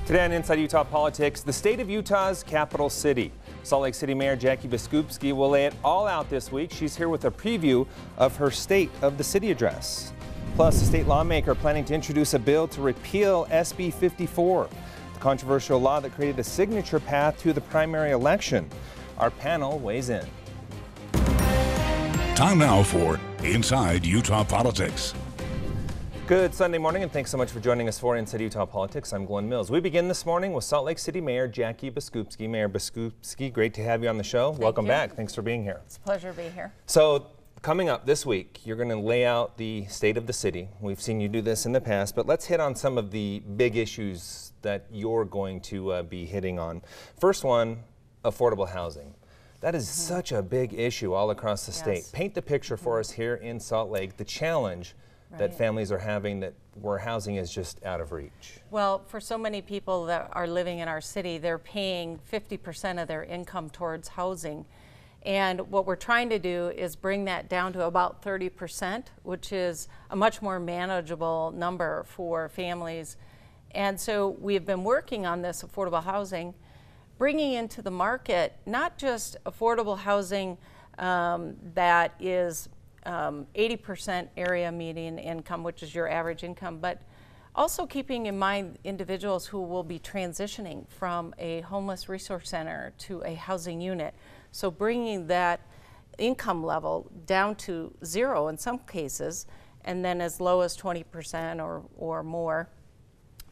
Today on Inside Utah Politics, the state of Utah's capital city. Salt Lake City Mayor Jackie Biskupski will lay it all out this week. She's here with a preview of her State of the City address. Plus, a state lawmaker planning to introduce a bill to repeal SB 54, the controversial law that created a signature path to the primary election. Our panel weighs in. Time now for Inside Utah Politics. Good Sunday morning, and thanks so much for joining us for Inside Utah Politics. I'm Glenn Mills. We begin this morning with Salt Lake City Mayor Jackie Biskupski. Mayor Biskupski, great to have you on the show. Welcome back. Thanks for being here. It's a pleasure to be here. So, coming up this week, you're going to lay out the state of the city. We've seen you do this in the past, but let's hit on some of the big issues that you're going to be hitting on. First one, affordable housing. That is such a big issue all across the state. Paint the picture for us here in Salt Lake, the challenge that families are having where housing is just out of reach. Well, for so many people that are living in our city, they're paying 50% of their income towards housing. And what we're trying to do is bring that down to about 30%, which is a much more manageable number for families. And so we've been working on this affordable housing, bringing into the market not just affordable housing that is 80% area median income, which is your average income, but also keeping in mind individuals who will be transitioning from a homeless resource center to a housing unit. So bringing that income level down to zero in some cases, and then as low as 20% or more.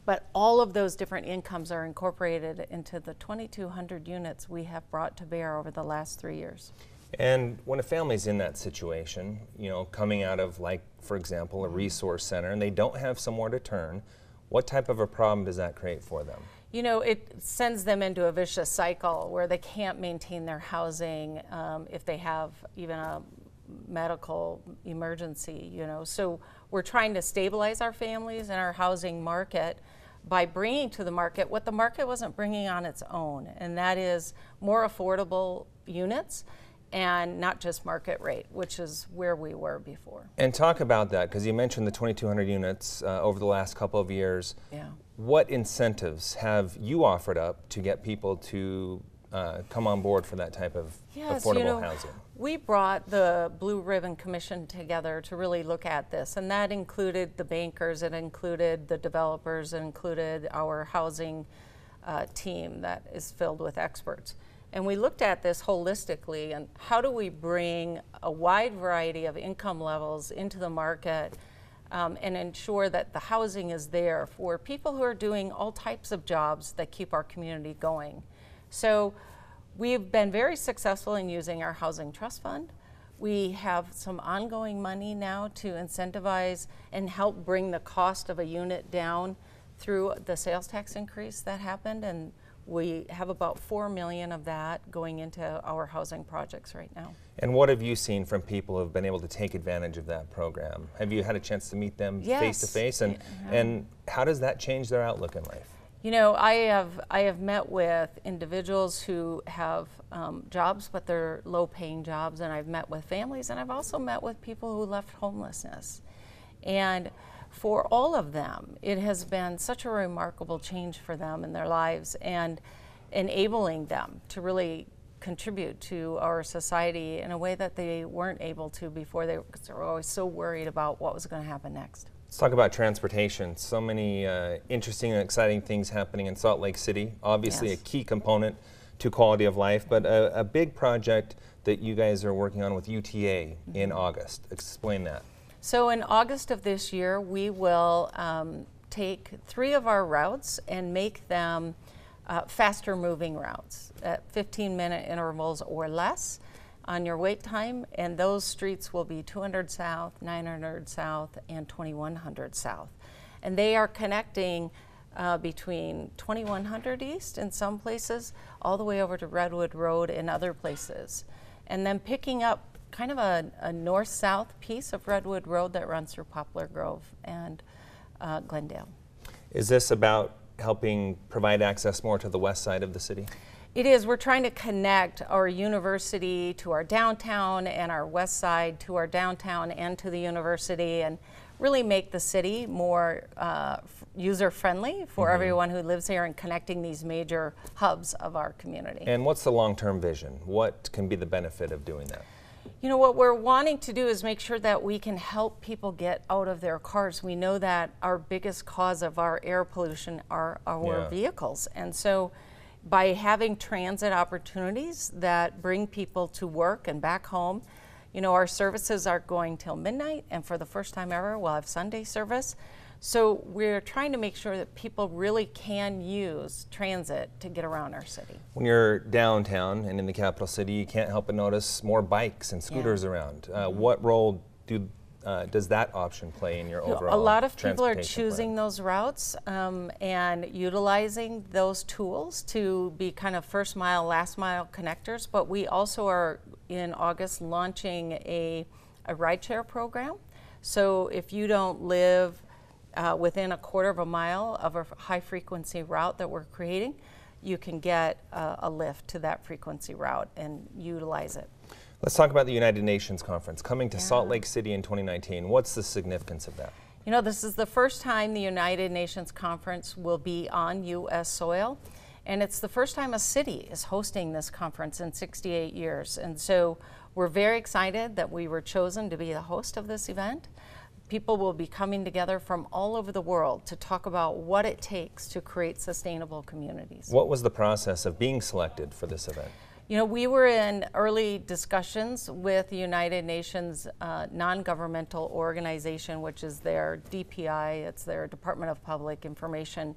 But all of those different incomes are incorporated into the 2,200 units we have brought to bear over the last 3 years. And when a family's in that situation, you know, coming out of, like, for example, a resource center, and they don't have somewhere to turn, what type of a problem does that create for them? You know, it sends them into a vicious cycle where they can't maintain their housing if they have even a medical emergency, you know. So we're trying to stabilize our families and our housing market by bringing to the market what the market wasn't bringing on its own, and that is more affordable units and not just market rate, which is where we were before. And talk about that, because you mentioned the 2,200 units over the last couple of years. Yeah. What incentives have you offered up to get people to come on board for that type of affordable housing? We brought the Blue Ribbon Commission together to really look at this, and that included the bankers, it included the developers, it included our housing team that is filled with experts. And we looked at this holistically, and how do we bring a wide variety of income levels into the market and ensure that the housing is there for people who are doing all types of jobs that keep our community going. So we've been very successful in using our housing trust fund. We have some ongoing money now to incentivize and help bring the cost of a unit down through the sales tax increase that happened, and we have about $4 million of that going into our housing projects right now. And what have you seen from people who have been able to take advantage of that program? Have you had a chance to meet them face to face? And how does that change their outlook in life? You know, I have met with individuals who have jobs, but they're low-paying jobs, and I've met with families, and I've also met with people who left homelessness. And for all of them, it has been such a remarkable change for them in their lives and enabling them to really contribute to our society in a way that they weren't able to before, because they were always so worried about what was going to happen next. Let's talk about transportation. So many interesting and exciting things happening in Salt Lake City. Obviously a key component to quality of life, but a big project that you guys are working on with UTA in August. Explain that. So in August of this year, we will take 3 of our routes and make them faster moving routes at 15-minute intervals or less on your wait time, and those streets will be 200 South, 900 South, and 2100 South. And they are connecting between 2100 East in some places all the way over to Redwood Road in other places, and then picking up kind of a north-south piece of Redwood Road that runs through Poplar Grove and Glendale. Is this about helping provide access more to the west side of the city? It is. We're trying to connect our university to our downtown and our west side to our downtown and to the university, and really make the city more user-friendly for everyone who lives here and connecting these major hubs of our community. And what's the long-term vision? What can be the benefit of doing that? You know, what we're wanting to do is make sure that we can help people get out of their cars. We know that our biggest cause of our air pollution are our vehicles. And so by having transit opportunities that bring people to work and back home, you know, our services are going till midnight, and for the first time ever, we'll have Sunday service. So we're trying to make sure that people really can use transit to get around our city. When you're downtown and in the capital city, you can't help but notice more bikes and scooters around. What role does that option play in your overall? A lot of people are transportation choosing plan? those routes and utilizing those tools to be kind of first mile, last mile connectors. But we also are in August launching a rideshare program. So if you don't live within a quarter of a mile of a high frequency route that we're creating, you can get a lift to that frequency route and utilize it. Let's talk about the United Nations Conference coming to Salt Lake City in 2019. What's the significance of that? You know, this is the first time the United Nations Conference will be on U.S. soil, and it's the first time a city is hosting this conference in 68 years. And so we're very excited that we were chosen to be the host of this event. People will be coming together from all over the world to talk about what it takes to create sustainable communities. What was the process of being selected for this event? You know, we were in early discussions with the United Nations non-governmental organization, which is their DPI, it's their Department of Public Information,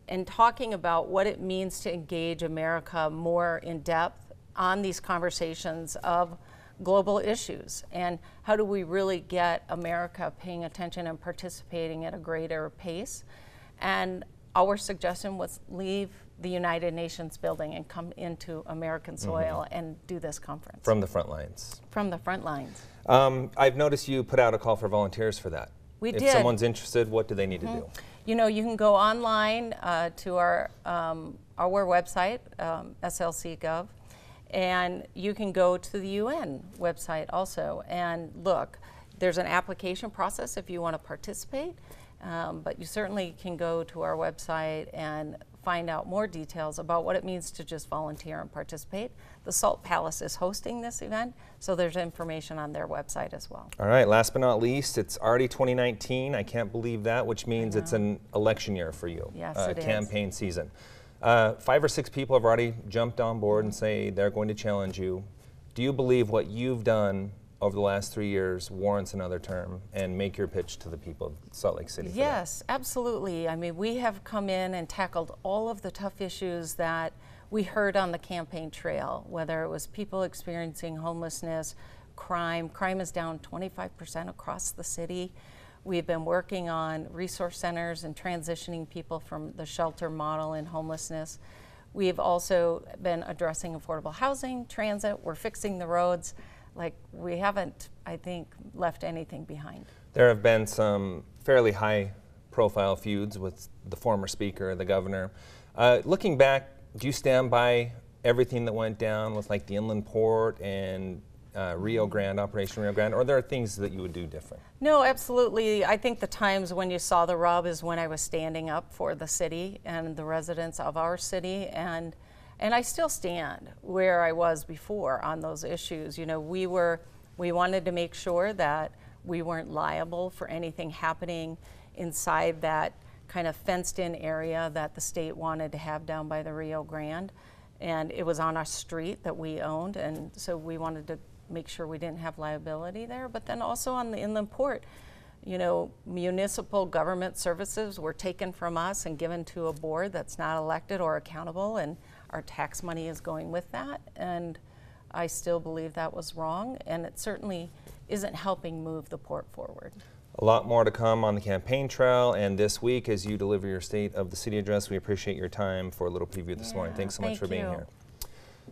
and talking about what it means to engage America more in depth on these conversations of global issues, and how do we really get America paying attention and participating at a greater pace. And our suggestion was leave the United Nations building and come into American soil and do this conference. From the front lines. From the front lines. I've noticed you put out a call for volunteers for that. We did. If someone's interested, what do they need to do? You know, you can go online to our website, slc.gov, and you can go to the UN website also and look. There's an application process if you want to participate, but you certainly can go to our website and find out more details about what it means to just volunteer and participate. The Salt Palace is hosting this event, so there's information on their website as well. All right, last but not least, it's already 2019. I can't believe that, which means it's an election year for you. Yes, it is. Campaign season. 5 or 6 people have already jumped on board and say they're going to challenge you. Do you believe what you've done over the last 3 years warrants another term, and make your pitch to the people of Salt Lake City? Yes, absolutely. I mean, we have come in and tackled all of the tough issues that we heard on the campaign trail, whether it was people experiencing homelessness, crime. Crime is down 25% across the city. We've been working on resource centers and transitioning people from the shelter model in homelessness. We've also been addressing affordable housing, transit. We're fixing the roads. Like, we haven't, I think, left anything behind. There have been some fairly high-profile feuds with the former speaker, the governor. Looking back, do you stand by everything that went down with like the inland port and Rio Grande, Operation Rio Grande, or are there things that you would do different? No, absolutely. I think the times when you saw the rub is when I was standing up for the city and the residents of our city, and I still stand where I was before on those issues. You know, we wanted to make sure that we weren't liable for anything happening inside that kind of fenced-in area that the state wanted to have down by the Rio Grande, and it was on a street that we owned, and so we wanted to make sure we didn't have liability there. But then also on the inland port, you know, municipal government services were taken from us and given to a board that's not elected or accountable, and our tax money is going with that. And I still believe that was wrong, and it certainly isn't helping move the port forward. A lot more to come on the campaign trail and this week as you deliver your State of the City address. We appreciate your time for a little preview this morning. Thanks so much for being here.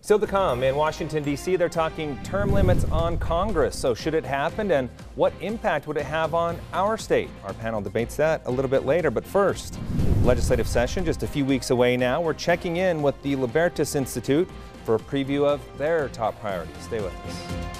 Still to come, in Washington, D.C., they're talking term limits on Congress. So should it happen, and what impact would it have on our state? Our panel debates that a little bit later. But first, legislative session just a few weeks away now. We're checking in with the Libertas Institute for a preview of their top priorities. Stay with us.